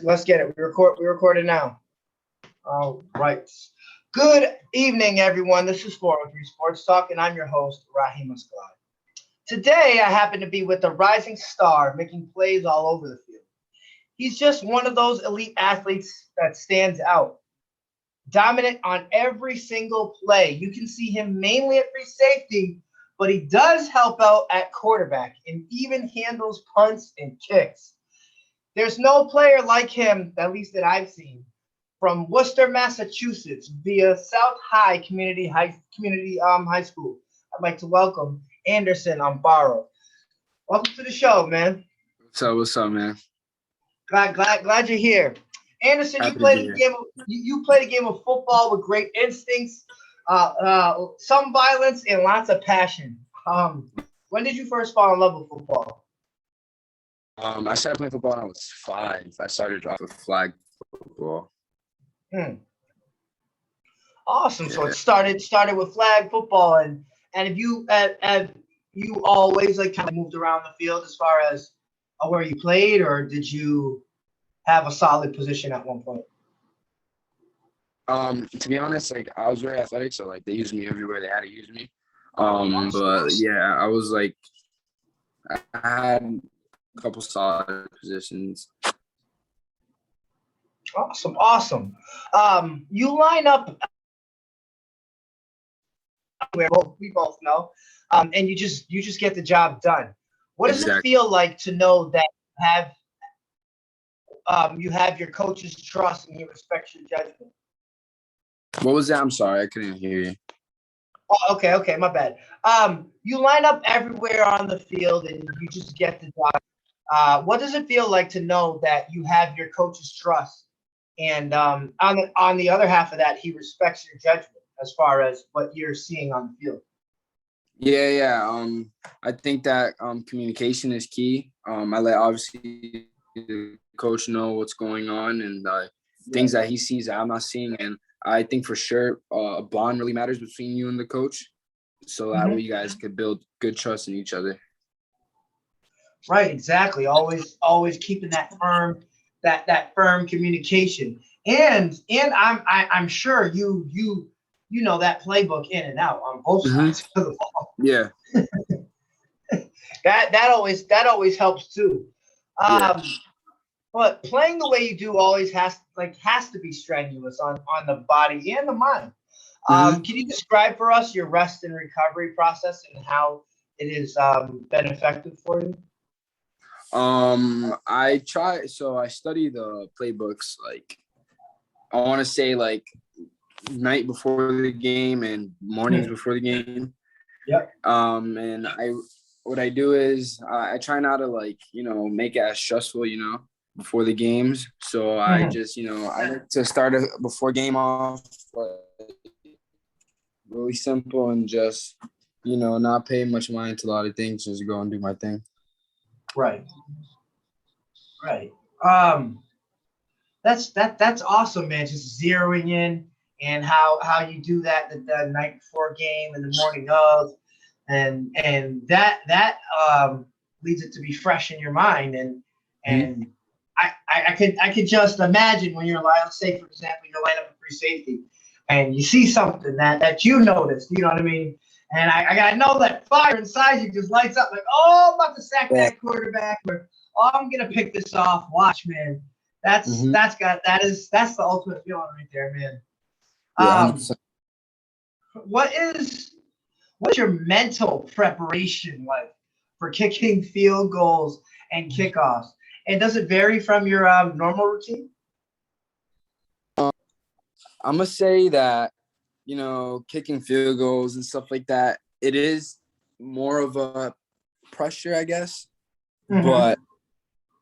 Let's get it. We recorded now. All right. Good evening, everyone. This is 403 Sports Talk, and I'm your host, Raheem Ascalad. Today, I happen to be with a rising star making plays all over the field. He's just one of those elite athletes that stands out, dominant on every single play. You can see him mainly at free safety, but he does help out at quarterback and even handles punts and kicks. There's no player like him, at least that I've seen, from Worcester, Massachusetts, via South High High School. I'd like to welcome Anderson Amparo. Welcome to the show, man. What's up, man? Glad you're here. Anderson, Happy you played to be a here. game of you played a game of football with great instincts, some violence, and lots of passion. When did you first fall in love with football? I started playing football when I was 5. I started off with flag football. Awesome. So it started with flag football, and have you always kind of moved around the field as far as where you played, or did you have a solid position at one point? To be honest, I was very athletic, so they used me everywhere they had to use me. But yeah, I had a couple solid positions. Awesome. You line up where we both know, and you just get the job done. What does it feel like to know that you have your coach's trust and he respects your judgment? What was that? I'm sorry, I couldn't hear you. Oh, okay, my bad. You line up everywhere on the field and you just get the job. What does it feel like to know that you have your coach's trust, and on the other half of that, he respects your judgment as far as what you're seeing on the field? Yeah. I think that communication is key. I let obviously the coach know what's going on and things that he sees that I'm not seeing, and I think for sure a bond really matters between you and the coach, so that way you guys could build good trust in each other. Right, exactly. Always keeping that firm communication, and I'm sure you know that playbook in and out on both sides of the ball. Yeah. that always helps too. But playing the way you do always has to be strenuous on the body and the mind. Can you describe for us your rest and recovery process and how it has been effective for you? I study the playbooks, I want to say night before the game and mornings before the game. Yep. And what I do is I try not to make it as stressful, before the games. So I just, I like to start before game off really simple and just, not pay much mind to a lot of things, just go and do my thing. Right. That's awesome, man. Just zeroing in and how you do that the night before game and the morning of, and that leads it to be fresh in your mind, and I could just imagine when you're let's say for example you're lining up a free safety and you see something that you noticed, you know what I mean? And I gotta know that fire inside you just lights up I'm about to sack that quarterback, or I'm gonna pick this off. Watch, man. That's the ultimate feeling right there, man. What's your mental preparation like for kicking field goals and kickoffs? And does it vary from your normal routine? I'm gonna say that kicking field goals and stuff like that, it is more of a pressure, I guess. But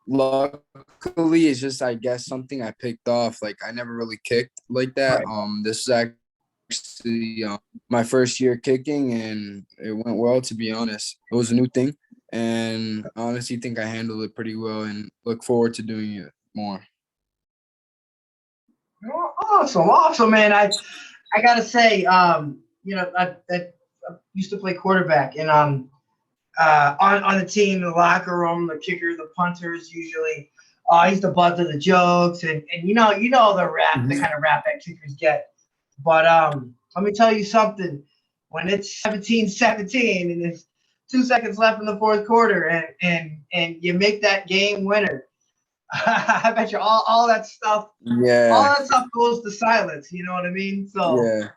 luckily, it's just, I guess, something I picked off. I never really kicked like that. Right. This is actually my first year kicking, and it went well, to be honest. It was a new thing, and I honestly think I handled it pretty well and look forward to doing it more. Awesome, man. I gotta say, I used to play quarterback, and on the team, the locker room, the kicker, the punters usually oh, he's the butt of the jokes, and the rap, the kind of rap that kickers get. But let me tell you something. When it's 17-17 and there's 2 seconds left in the fourth quarter, and you make that game winner, I bet you all that stuff, all Yeah. that stuff goes to silence. You know what I mean? So Yeah.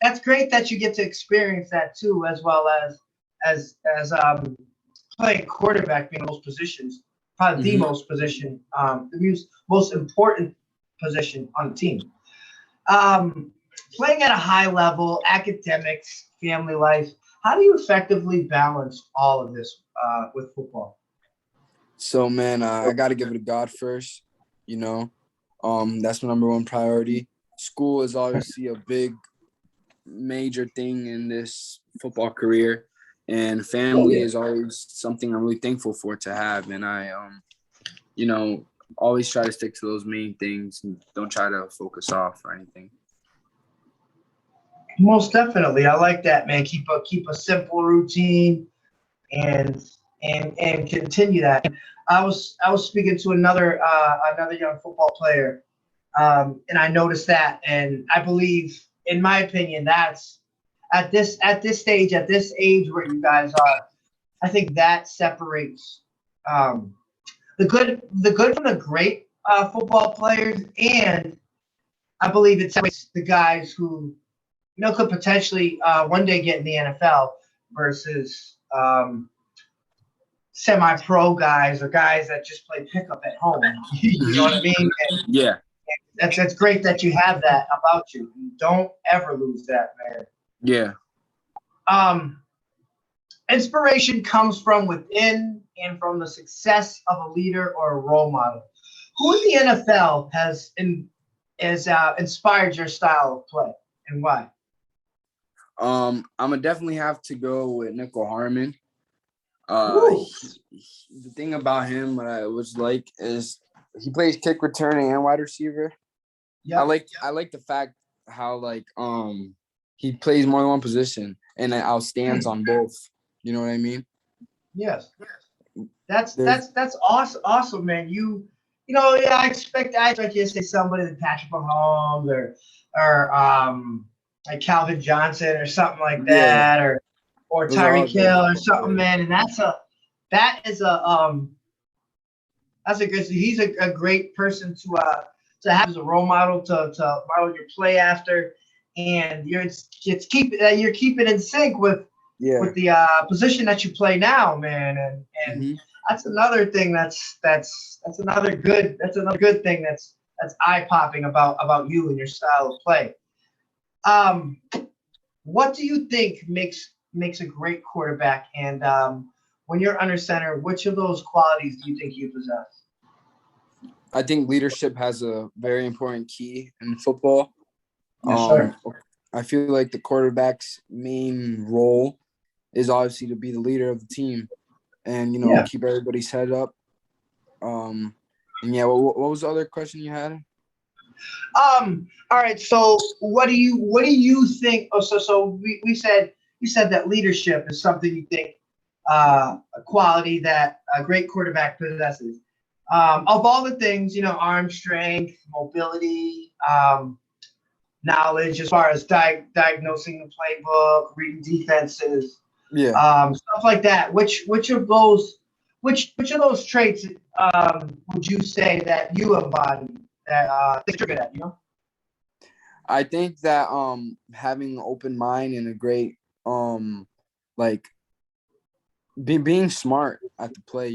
that's great that you get to experience that too, as well as playing quarterback, being most positions, probably the Mhm. most position, most important position on the team. Playing at a high level, academics, family life. How do you effectively balance all of this with football? So, man, I got to give it to God first. You know, that's my number one priority. School is obviously a big, major thing in this football career, and family is always something I'm really thankful for to have. And I, always try to stick to those main things and don't try to focus off or anything. Most definitely, I like that, man. Keep a simple routine and continue that. I was speaking to another young football player, and I noticed that, and I believe, in my opinion, that's at this stage, at this age where you guys are, I think that separates the good from the great football players, and I believe it separates the guys who could potentially one day get in the NFL versus semi-pro guys or guys that just play pickup at home. You know what I mean? And Yeah. that's great that you have that about you. Don't ever lose that, man. Yeah. Inspiration comes from within and from the success of a leader or a role model. Who in the NFL has inspired your style of play, and why? I'm gonna definitely have to go with Nickel Harmon. The thing about him, what I was like, is he plays kick returning and wide receiver. Yeah. I like the fact how he plays more than one position and outstands on both. You know what I mean? Yes. That's awesome, man. Yeah, I expect you to say somebody like Patrick Mahomes or like Calvin Johnson or something like Yeah. that, or Those are all Tyreek great Hill or football something, players. man. And that's a good. He's a great person to have as a role model to model your play after, and you're keeping in sync with Yeah. the position that you play now, man, and Mhm. that's another thing that's another good thing that's eye popping about you and your style of play. What do you think makes a great quarterback? And when you're under center, which of those qualities do you think you possess? I think leadership has a very important key in football. Yes, sir. I feel like the quarterback's main role is obviously to be the leader of the team and Yeah. keep everybody's head up. And yeah, what was the other question you had? All right. So what do you think? Oh, so we said you said that leadership is something you think a quality that a great quarterback possesses. Of all the things, arm strength, mobility, knowledge, as far as diagnosing the playbook, reading defenses, Yeah. stuff like that. Which of those traits would you say that you embody that you're good at? I think that having an open mind and a great like being smart at the play,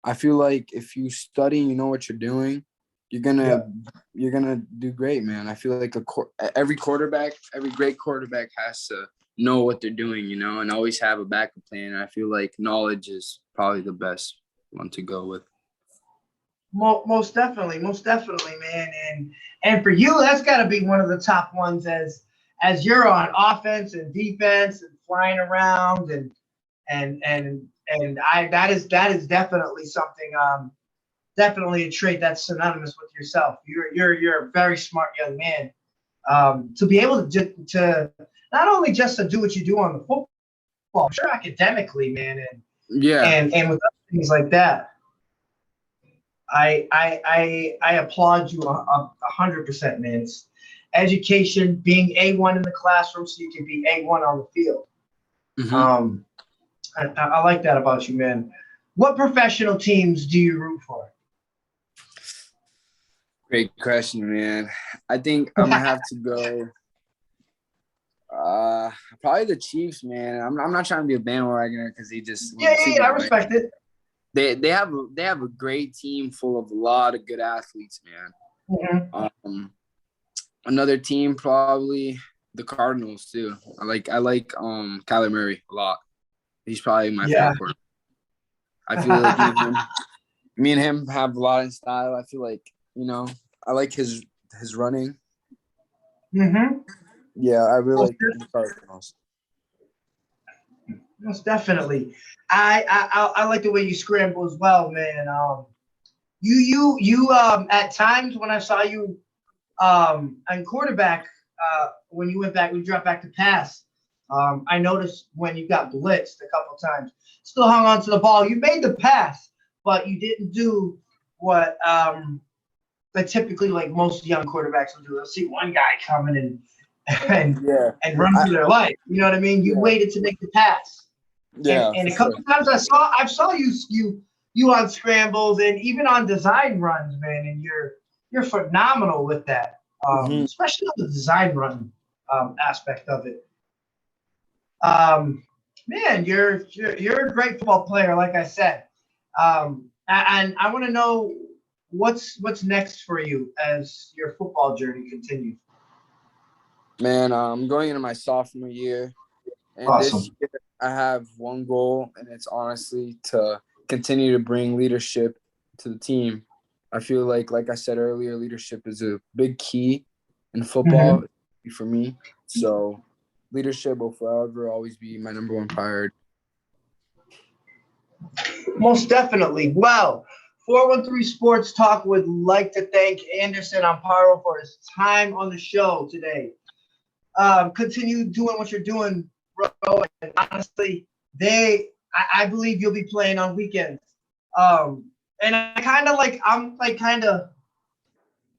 I feel like if you study, you know what you're doing, you're gonna do great, man. I feel like every great quarterback has to know what they're doing, and always have a backup plan. And I feel like knowledge is probably the best one to go with. Most definitely, man. And for you, that's got to be one of the top ones as you're on offense and defense and flying around and that is definitely something, definitely a trait that's synonymous with yourself. You're a very smart young man. To be able to not only just to do what you do on the football, but sure, academically, man, Yeah. and with other things like that. I applaud you 100%, man. It's education, being A1 in the classroom so you can be A1 on the field. Mm-hmm. I like that about you, man. What professional teams do you root for? Great question, man. I think I'm gonna have to go. Probably the Chiefs, man. I'm not trying to be a bandwagoner because he just won the Super Yeah, I Bowl. respect it. They have a great team full of a lot of good athletes, man. Mm-hmm. Another team probably the Cardinals too. I like Kyler Murray a lot. He's probably my Yeah. favorite quarterback. I feel like me and him have a lot in style. I feel like, I like his running. Mm-hmm. Yeah, I really like the Cardinals. Most definitely. I like the way you scramble as well, man. You at times when I saw you on quarterback, when you dropped back to pass, I noticed when you got blitzed a couple times, still hung on to the ball. You made the pass, but you didn't do what like typically like most young quarterbacks will do. They'll see one guy coming and run for their life. You know what I mean? You waited to make the pass. Yeah. And a couple times I saw you on scrambles and even on design runs, man, and you're phenomenal with that. Especially on the design run aspect of it. Man, you're a great football player, like I said. And I want to know what's next for you as your football journey continues. Man, I'm going into my sophomore year, and this year I have one goal, and it's honestly to continue to bring leadership to the team. I feel like I said earlier, leadership is a big key in football for me. So leadership will forever always be my number one priority. Most definitely. Well, 413 Sports Talk would like to thank Anderson Amparo for his time on the show today. Continue doing what you're doing, bro. And honestly, I believe you'll be playing on weekends. And I'm kind of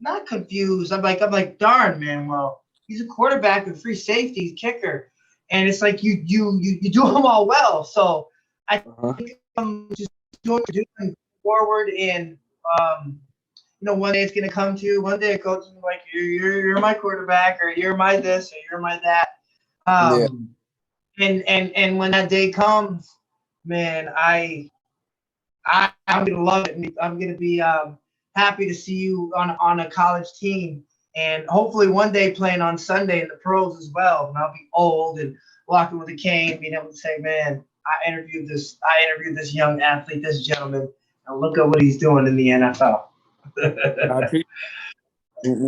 not confused. I'm like, darn, man. Well, he's a quarterback and free safety, kicker, and it's like you do them all well. So I think just doing forward and one day it's gonna come to you. One day a coach is like, you're my quarterback, or you're my this, or you're my that. And when that day comes, man, I'm gonna love it. I'm gonna be happy to see you on a college team, and hopefully one day playing on Sunday in the pros as well. And I'll be old and walking with a cane, being able to say, man, I interviewed this young athlete, this gentleman, and look at what he's doing in the NFL.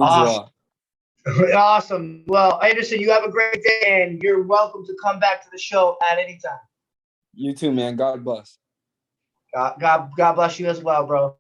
Awesome. Awesome. Well, Anderson, you have a great day, and you're welcome to come back to the show at any time. You too, man. God bless. God bless you as well, bro.